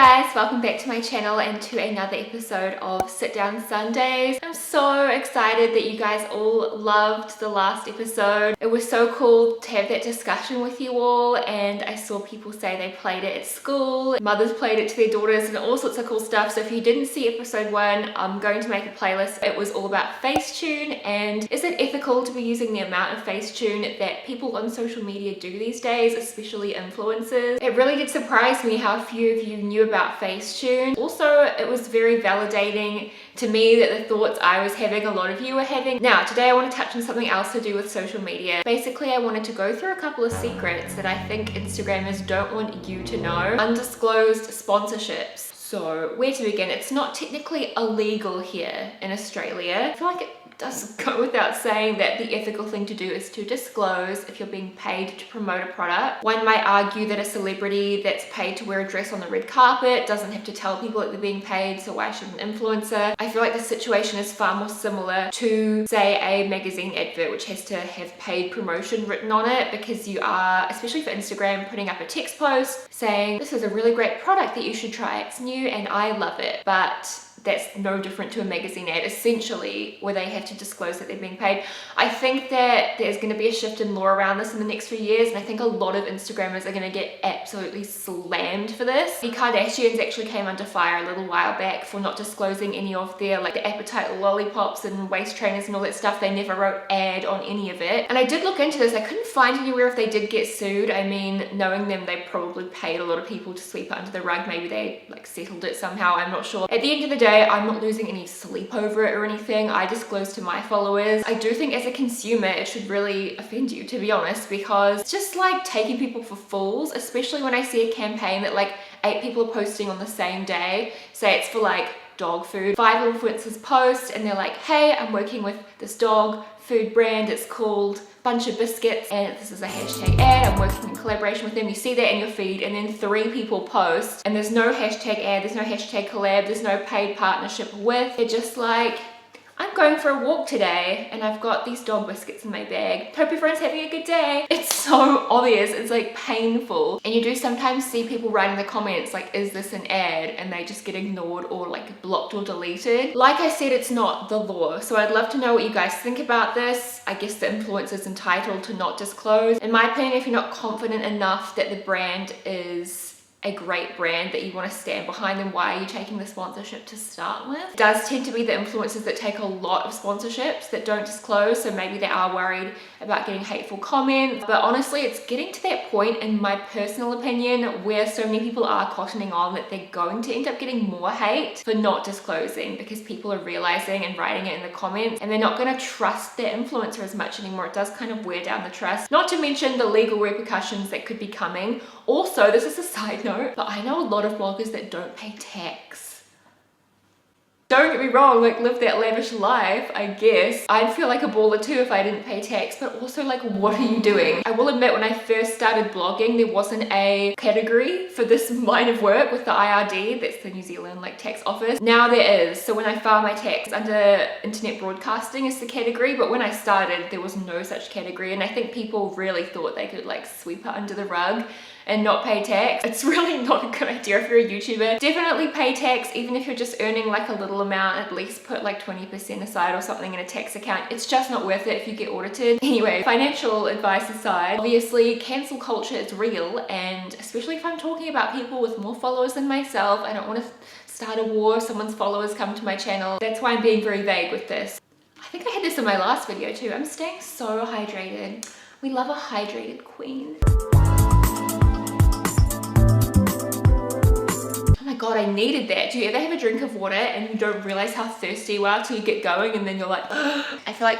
guys, welcome back to my channel and to another episode of Sit Down Sundays. I'm so excited that you guys all loved the last episode. It was so cool to have that discussion with you all, and I saw people say they played it at school, mothers played it to their daughters and all sorts of cool stuff. So if you didn't see episode 1, I'm going to make a playlist. It was all about Facetune and is it ethical to be using the amount of Facetune that people on social media do these days, especially influencers. It really did surprise me how few of you knew about Facetune. Also, it was very validating to me that the thoughts I was having, a lot of you were having. Now, today I want to touch on something else to do with social media. Basically, I wanted to go through a couple of secrets that I think Instagrammers don't want you to know. Undisclosed sponsorships. So, where to begin? It's not technically illegal here in Australia. I feel like it does go without saying that the ethical thing to do is to disclose if you're being paid to promote a product. One might argue that a celebrity that's paid to wear a dress on the red carpet doesn't have to tell people that they're being paid, so why should an influencer? I feel like the situation is far more similar to, say, a magazine advert which has to have paid promotion written on it, because you are, especially for Instagram, putting up a text post saying this is a really great product that you should try, it's new and I love it. But that's no different to a magazine ad, essentially, where they have to disclose that they're being paid. I think that there's going to be a shift in law around this in the next few years, and I think a lot of Instagrammers are going to get absolutely slammed for this. The Kardashians actually came under fire a little while back for not disclosing any of their, like, the appetite lollipops and waist trainers and all that stuff. They never wrote ad on any of it. And I did look into this. I couldn't find anywhere if they did get sued. I mean, knowing them, they probably paid a lot of people to sweep it under the rug. Maybe they, like, settled it somehow. I'm not sure. At the end of the day, I'm not losing any sleep over it or anything. I disclose to my followers. I do think as a consumer it should really offend you, to be honest, because it's just like taking people for fools, especially when I see a campaign that like 8 people are posting on the same day. Say it's for like dog food. 5 influencers post and they're like, hey, I'm working with this dog food brand, it's called Bunch of Biscuits and this is a hashtag ad, I'm working in collaboration with them. You see that in your feed, and then 3 people post and there's no hashtag ad, there's no hashtag collab, there's no paid partnership with. They're just like, I'm going for a walk today and I've got these dog biscuits in my bag. Hope everyone's having a good day. It's so obvious, it's like painful. And you do sometimes see people write in the comments like, is this an ad? And they just get ignored or like blocked or deleted. Like I said, it's not the law. So I'd love to know what you guys think about this. I guess the influencer's entitled to not disclose. In my opinion, if you're not confident enough that the brand is a great brand that you want to stand behind, then why are you taking the sponsorship to start with? It does tend to be the influencers that take a lot of sponsorships that don't disclose, so maybe they are worried about getting hateful comments. But honestly, it's getting to that point, in my personal opinion, where so many people are cottoning on that they're going to end up getting more hate for not disclosing, because people are realizing and writing it in the comments and they're not going to trust their influencer as much anymore. It does kind of wear down the trust, not to mention the legal repercussions that could be coming. Also, this is a side note, but I know a lot of bloggers that don't pay tax. Don't get me wrong, like, live that lavish life, I guess. I'd feel like a baller too if I didn't pay tax, but also like, what are you doing? I will admit, when I first started blogging, there wasn't a category for this line of work with the IRD, that's the New Zealand like tax office. Now there is. So when I file my tax, under internet broadcasting is the category, but when I started, there was no such category, and I think people really thought they could like sweep it under the rug and not pay tax. It's really not a good idea if you're a YouTuber. Definitely pay tax, even if you're just earning like a little amount, at least put like 20% aside or something in a tax account. It's just not worth it if you get audited. Anyway, financial advice aside, obviously cancel culture is real, and especially if I'm talking about people with more followers than myself, I don't want to start a war if someone's followers come to my channel. That's why I'm being very vague with this. I think I had this in my last video too. I'm staying so hydrated. We love a hydrated queen. Oh my god, I needed that. Do you ever have a drink of water and you don't realize how thirsty you are till you get going, and then you're like, I feel like,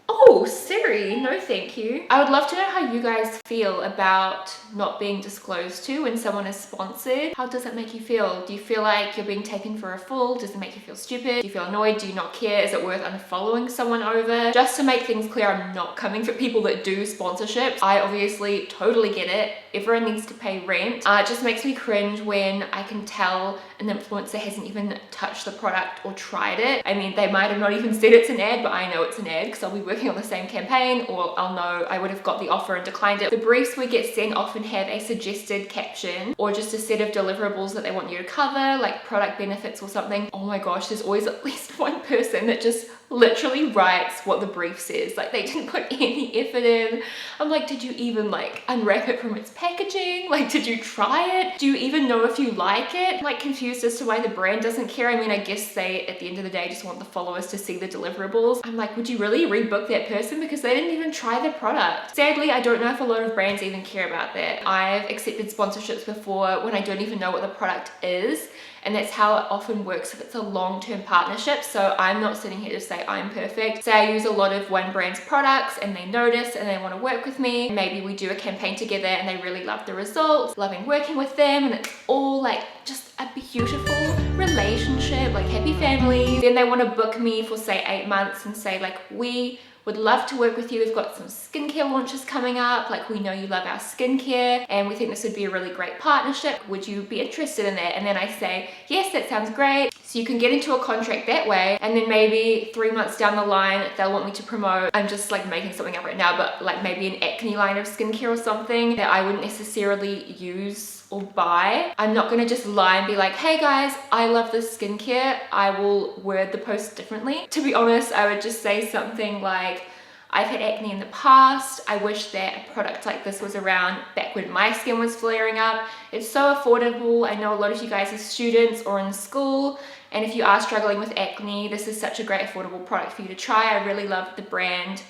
oh, Siri, no thank you. I would love to know how you guys feel about not being disclosed to when someone is sponsored. How does it make you feel? Do you feel like you're being taken for a fool? Does it make you feel stupid? Do you feel annoyed? Do you not care? Is it worth unfollowing someone over? Just to make things clear, I'm not coming for people that do sponsorships. I obviously totally get it. Everyone needs to pay rent. It just makes me cringe when I can tell an influencer hasn't even touched the product or tried it. I mean, they might have not even said it's an ad, but I know it's an ad because I'll be working on the same campaign campaign, or I'll know I would have got the offer and declined it. The briefs we get sent often have a suggested caption or just a set of deliverables that they want you to cover, like product benefits or something. Oh my gosh, there's always at least one person that just literally writes what the brief says. Like, they didn't put any effort in. I'm like, did you even like unwrap it from its packaging? Like, did you try it? Do you even know if you like it? I'm like confused as to why the brand doesn't care. I mean, I guess they at the end of the day just want the followers to see the deliverables. I'm like, would you really rebook that person because they didn't even try the product? Sadly, I don't know if a lot of brands even care about that. I've accepted sponsorships before when I don't even know what the product is. And that's how it often works if it's a long-term partnership. So I'm not sitting here to say I'm perfect. Say I use a lot of one brand's products and they notice and they want to work with me. Maybe we do a campaign together and they really love the results, loving working with them, and it's all like just a beautiful relationship, like happy families. Then they want to book me for say 8 months and say like, we would love to work with you. We've got some skincare launches coming up. Like, we know you love our skincare and we think this would be a really great partnership. Would you be interested in that? And then I say, yes, that sounds great. So you can get into a contract that way. And then maybe 3 months down the line, they'll want me to promote, I'm just like making something up right now, but like maybe an acne line of skincare or something that I wouldn't necessarily use or buy. I'm not gonna just lie and be like, hey guys, I love this skincare. I will word the post differently. To be honest, I would just say something like, I've had acne in the past. I wish that a product like this was around back when my skin was flaring up. It's so affordable. I know a lot of you guys are students or in school, and if you are struggling with acne, this is such a great affordable product for you to try. I really love the brand,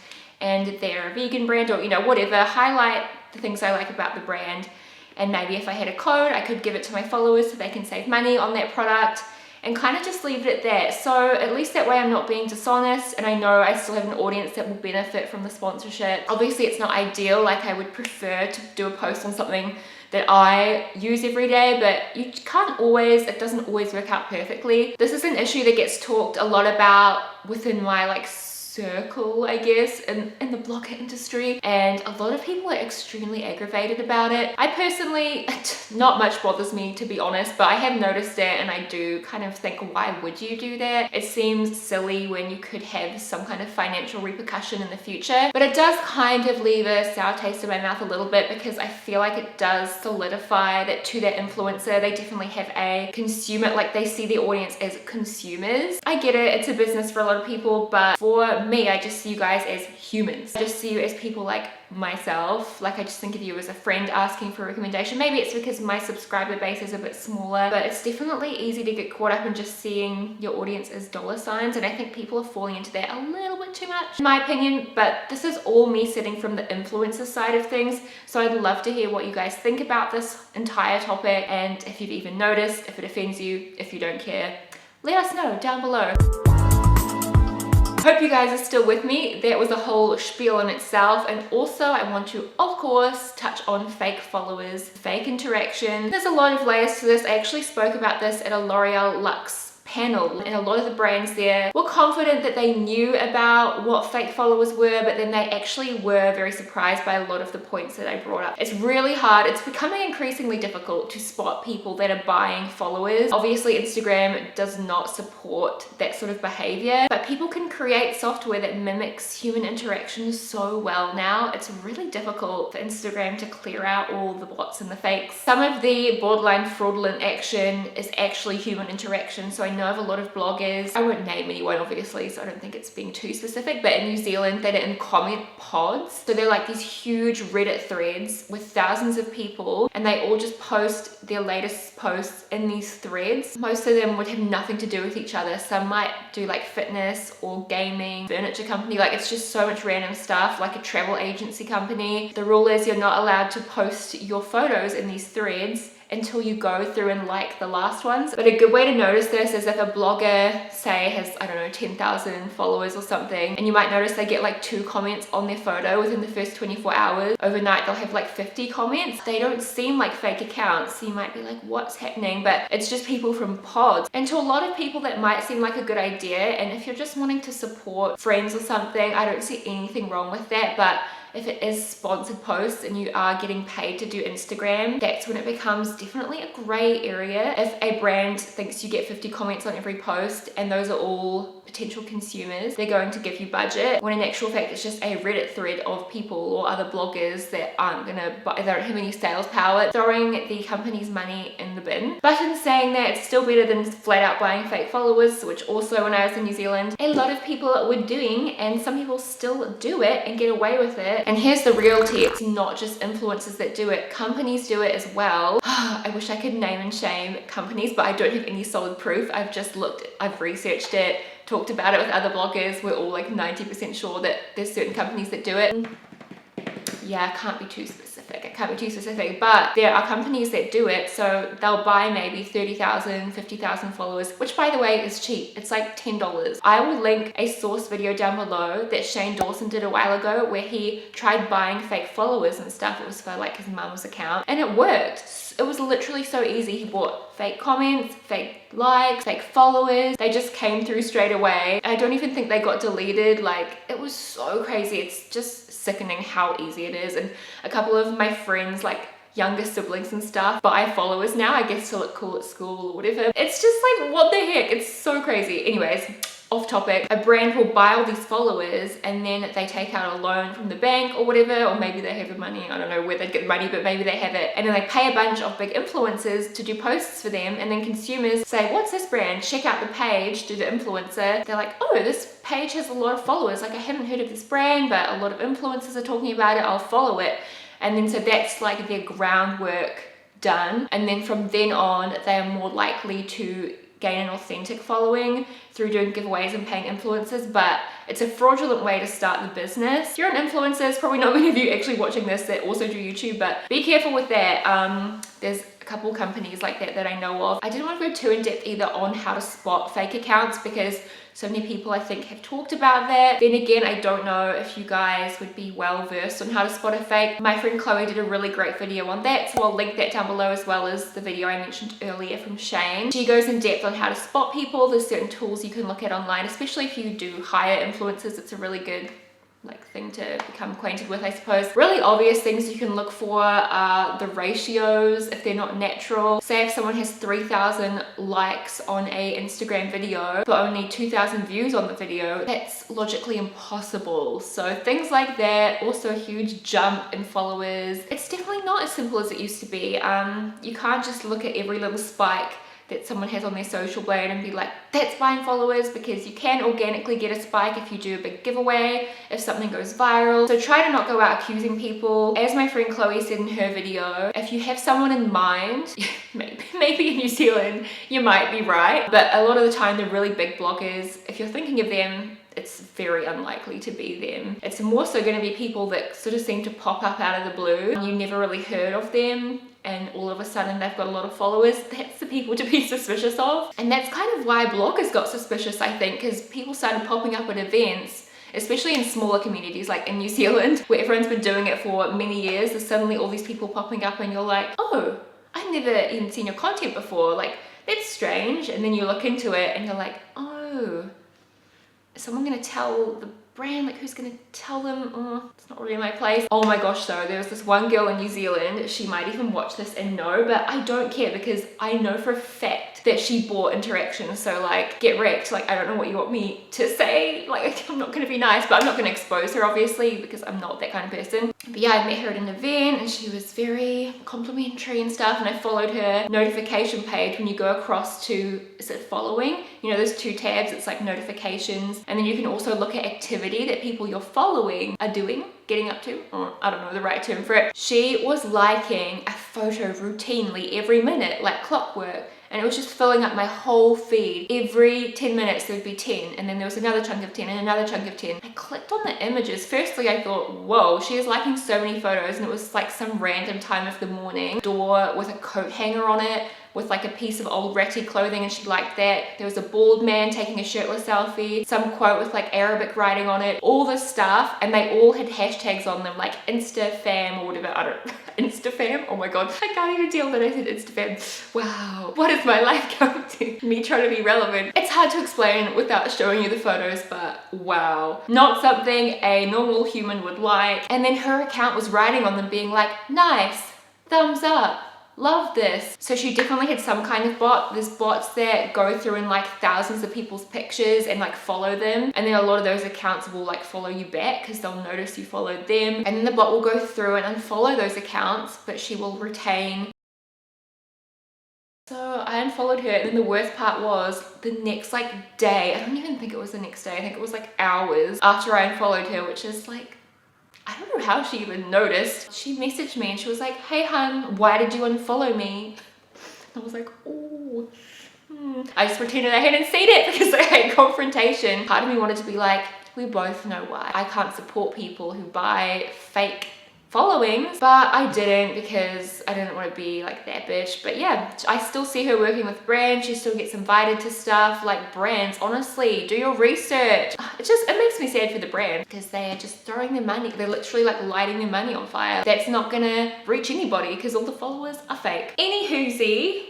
and they're a vegan brand, or whatever. Highlight the things I like about the brand. And maybe if I had a code, I could give it to my followers so they can save money on that product, and kind of just leave it at that. So at least that way I'm not being dishonest, and I know I still have an audience that will benefit from the sponsorship. Obviously it's not ideal. Like, I would prefer to do a post on something that I use every day, but you can't always, it doesn't always work out perfectly. This is an issue that gets talked a lot about within my like circle, I guess, in the blogger industry, and a lot of people are extremely aggravated about it. I personally, not much bothers me, to be honest, but I have noticed it, and I do kind of think, why would you do that? It seems silly when you could have some kind of financial repercussion in the future, but it does kind of leave a sour taste in my mouth a little bit, because I feel like it does solidify that to that influencer, they definitely have a consumer, like they see the audience as consumers. I get it, it's a business for a lot of people, but for me, I just see you guys as humans. I just see you as people like myself. Like, I just think of you as a friend asking for a recommendation. Maybe it's because my subscriber base is a bit smaller, but it's definitely easy to get caught up in just seeing your audience as dollar signs, and I think people are falling into that a little bit too much, in my opinion. But this is all me sitting from the influencer side of things, so I'd love to hear what you guys think about this entire topic, and if you've even noticed, if it offends you, if you don't care, let us know down below. Hope you guys are still with me. That was a whole spiel in itself, and also I want to, of course, touch on fake followers, fake interaction. There's a lot of layers to this. I actually spoke about this at a L'Oreal Luxe panel, and a lot of the brands there were confident that they knew about what fake followers were, but then they actually were very surprised by a lot of the points that I brought up. It's really hard. It's becoming increasingly difficult to spot people that are buying followers. Obviously, Instagram does not support that sort of behavior, but people can create software that mimics human interaction so well now. It's really difficult for Instagram to clear out all the bots and the fakes. Some of the borderline fraudulent action is actually human interaction. So I know of a lot of bloggers, I won't name anyone obviously, so I don't think it's being too specific, but in New Zealand that are in comment pods. So they're like these huge Reddit threads with thousands of people, and they all just post their latest posts in these threads. Most of them would have nothing to do with each other. Some might do like fitness or gaming, furniture company, like it's just so much random stuff, like a travel agency company. The rule is you're not allowed to post your photos in these threads until you go through and like the last ones. But a good way to notice this is if a blogger, say, has, I don't know, 10,000 followers or something, and you might notice they get like 2 comments on their photo within the first 24 hours. Overnight, they'll have like 50 comments. They don't seem like fake accounts, so you might be like, what's happening? But it's just people from pods. And to a lot of people, that might seem like a good idea. And if you're just wanting to support friends or something, I don't see anything wrong with that. But if it is sponsored posts and you are getting paid to do Instagram, that's when it becomes definitely a grey area. If a brand thinks you get 50 comments on every post and those are all potential consumers, they're going to give you budget, when in actual fact it's just a Reddit thread of people or other bloggers that aren't gonna buy, they don't have any sales power, throwing the company's money in the bin. But in saying that, it's still better than flat out buying fake followers, which also when I was in New Zealand, a lot of people were doing, and some people still do it and get away with it. And here's the reality, it's not just influencers that do it, companies do it as well. I wish I could name and shame companies, but I don't have any solid proof. I've just looked, I've researched it, talked about it with other bloggers. We're all like 90% sure that there's certain companies that do it. Yeah, I can't be too specific, but there are companies that do it. So they'll buy maybe 30,000, 50,000 followers, which by the way is cheap. It's like $10. I will link a source video down below that Shane Dawson did a while ago where he tried buying fake followers and stuff. It was for like his mum's account and it worked. It was literally so easy. He bought fake comments, fake likes, fake followers. They just came through straight away. I don't even think they got deleted. Like, it was so crazy. It's just sickening how easy it is. And a couple of my friends, like younger siblings and stuff, buy followers now, I guess, to look cool at school or whatever. It's just like, what the heck? It's so crazy. Anyways, off topic, a brand will buy all these followers and then they take out a loan from the bank or whatever, or maybe they have the money, I don't know where they'd get the money, but maybe they have it, and then they pay a bunch of big influencers to do posts for them, and then consumers say, what's this brand? Check out the page, do the influencer. They're like, oh, this page has a lot of followers, like I haven't heard of this brand, but a lot of influencers are talking about it, I'll follow it. And then so that's like their groundwork done, and then from then on they are more likely to gain an authentic following through doing giveaways and paying influencers. But it's a fraudulent way to start the business. If you're an influencer, there's probably not many of you actually watching this that also do YouTube, but be careful with that. There's a couple companies like that I know of. I didn't want to go too in depth either on how to spot fake accounts because so many people I think have talked about that. Then again, I don't know if you guys would be well versed on how to spot a fake. My friend Chloe did a really great video on that, so I'll link that down below, as well as the video I mentioned earlier from Shane. She goes in depth on how to spot people. There's certain tools you can look at online, especially if you do hire influencers. It's a really good thing to become acquainted with, I suppose. Really obvious things you can look for are the ratios, if they're not natural. Say if someone has 3,000 likes on a Instagram video but only 2,000 views on the video, that's logically impossible. So things like that. Also a huge jump in followers. It's definitely not as simple as it used to be. You can't just look at every little spike that someone has on their social blade and be like, that's buying followers, because you can organically get a spike if you do a big giveaway, if something goes viral. So try to not go out accusing people. As my friend Chloe said in her video, if you have someone in mind, maybe in New Zealand, you might be right, but a lot of the time the really big bloggers, if you're thinking of them, it's very unlikely to be them. It's more so going to be people that sort of seem to pop up out of the blue and you never really heard of them, and all of a sudden they've got a lot of followers. That's the people to be suspicious of. And that's kind of why bloggers got suspicious, I think, because people started popping up at events, especially in smaller communities like in New Zealand, where everyone's been doing it for many years. There's suddenly all these people popping up and you're like, oh, I've never even seen your content before. Like, that's strange. And then you look into it and you're like, oh, is someone gonna tell the brand? Like, who's gonna tell them? Oh, it's not really my place. Oh my gosh, though, there was this one girl in New Zealand, she might even watch this and know, but I don't care because I know for a fact that she bought interactions. So like, get wrecked. Like, I don't know what you want me to say. Like, I'm not gonna be nice, but I'm not gonna expose her obviously because I'm not that kind of person. But yeah, I met her at an event and she was very complimentary and stuff, and I followed her notification page. When you go across to, is it following? You know, there's two tabs, it's like notifications, and then you can also look at activity that people you're following are doing, getting up to, or I don't know the right term for it. She was liking a photo routinely every minute, like clockwork, and it was just filling up my whole feed. Every 10 minutes there would be 10, and then there was another chunk of 10 and another chunk of 10. I clicked on the images. Firstly, I thought, whoa, she is liking so many photos, and it was like some random time of the morning. Door with a coat hanger on it, with like a piece of old ratty clothing and she liked that. There was a bald man taking a shirtless selfie, some quote with like Arabic writing on it, all this stuff, and they all had hashtags on them like InstaFam or whatever. I don't InstaFam? Oh my god, I can't even deal that I said InstaFam. Wow, what is my life going to? Me trying to be relevant. It's hard to explain without showing you the photos, but wow. Not something a normal human would like. And then her account was writing on them being like, nice, thumbs up, love this. So she definitely had some kind of bot. There's bots that go through and like thousands of people's pictures and like follow them, and then a lot of those accounts will like follow you back because they'll notice you followed them, and then the bot will go through and unfollow those accounts, but she will retain. So I unfollowed her, and then the worst part was the next like day, I don't even think it was the next day, I think it was like hours after I unfollowed her, which is like, I don't know how she even noticed. She messaged me and she was like, hey hun, why did you unfollow me? And I was like, oh. I just pretended I hadn't seen it because I hate confrontation. Part of me wanted to be like, we both know why. I can't support people who buy fake followings, but I didn't because I didn't want to be like that bitch. But yeah, I still see her working with brands. She still gets invited to stuff. Like, brands, honestly, do your research. It makes me sad for the brand because they are just throwing their money. They're literally like lighting their money on fire. That's not gonna reach anybody because all the followers are fake. Anywhoosie,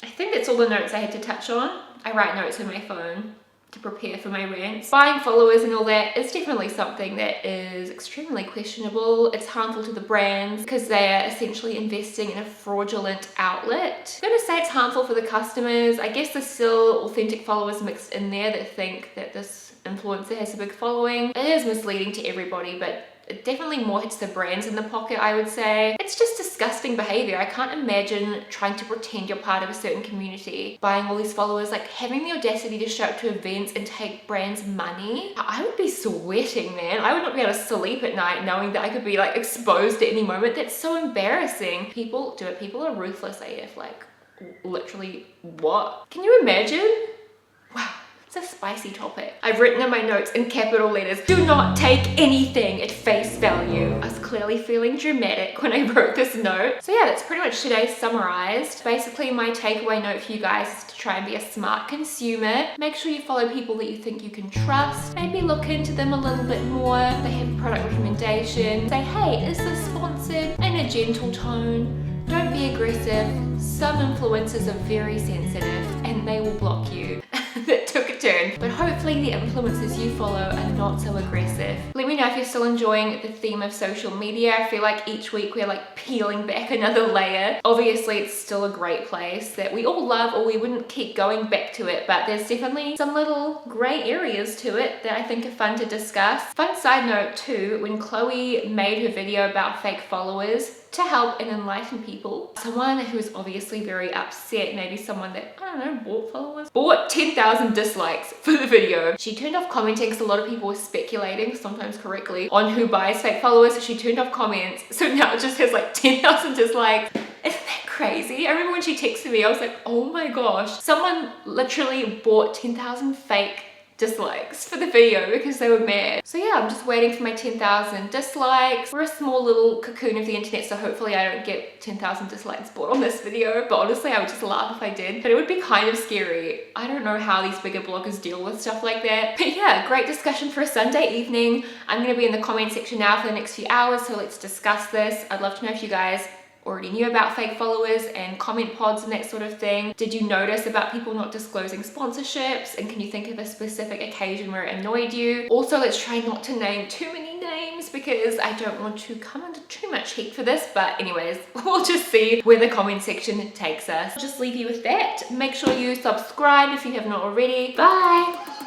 I think that's all the notes I had to touch on. I write notes on my phone to prepare for my rants. Buying followers and all that is definitely something that is extremely questionable. It's harmful to the brands because they are essentially investing in a fraudulent outlet. I'm gonna say it's harmful for the customers. I guess there's still authentic followers mixed in there that think that this influencer has a big following. It is misleading to everybody, but it definitely more hits the brands in the pocket, I would say. It's just disgusting behavior. I can't imagine trying to pretend you're part of a certain community, buying all these followers, like having the audacity to show up to events and take brands' money. I would be sweating, man. I would not be able to sleep at night knowing that I could be like exposed at any moment. That's so embarrassing. People do it. People are ruthless AF. Like, literally, what? Can you imagine? Wow. It's a spicy topic. I've written in my notes in capital letters, do not take anything at face value. I was clearly feeling dramatic when I wrote this note. So yeah, that's pretty much today's summarized. Basically, my takeaway note for you guys is to try and be a smart consumer. Make sure you follow people that you think you can trust. Maybe look into them a little bit more. They have product recommendations. Say, hey, is this sponsored? In a gentle tone. Don't be aggressive. Some influencers are very sensitive and they will block you. That took a turn. But hopefully the influencers you follow are not so aggressive. Let me know if you're still enjoying the theme of social media. I feel like each week we're like peeling back another layer. Obviously it's still a great place that we all love, or we wouldn't keep going back to it, but there's definitely some little grey areas to it that I think are fun to discuss. Fun side note too, when Chloe made her video about fake followers, to help and enlighten people, someone who's obviously very upset, maybe someone that, I don't know, bought followers, bought 10,000 dislikes for the video. She turned off commenting because a lot of people were speculating, sometimes correctly, on who buys fake followers. So she turned off comments, so now it just has like 10,000 dislikes. Isn't that crazy? I remember when she texted me, I was like, oh my gosh, someone literally bought 10,000 fake dislikes for the video because they were mad. So yeah, I'm just waiting for my 10,000 dislikes. We're a small little cocoon of the internet, so hopefully I don't get 10,000 dislikes bought on this video, but honestly I would just laugh if I did. But it would be kind of scary. I don't know how these bigger bloggers deal with stuff like that. But yeah, great discussion for a Sunday evening. I'm gonna be in the comment section now for the next few hours, so let's discuss this. I'd love to know if you guys already knew about fake followers and comment pods and that sort of thing. Did you notice about people not disclosing sponsorships? And can you think of a specific occasion where it annoyed you? Also, let's try not to name too many names because I don't want to come under too much heat for this. But anyways, we'll just see where the comment section takes us. I'll just leave you with that. Make sure you subscribe if you have not already. Bye!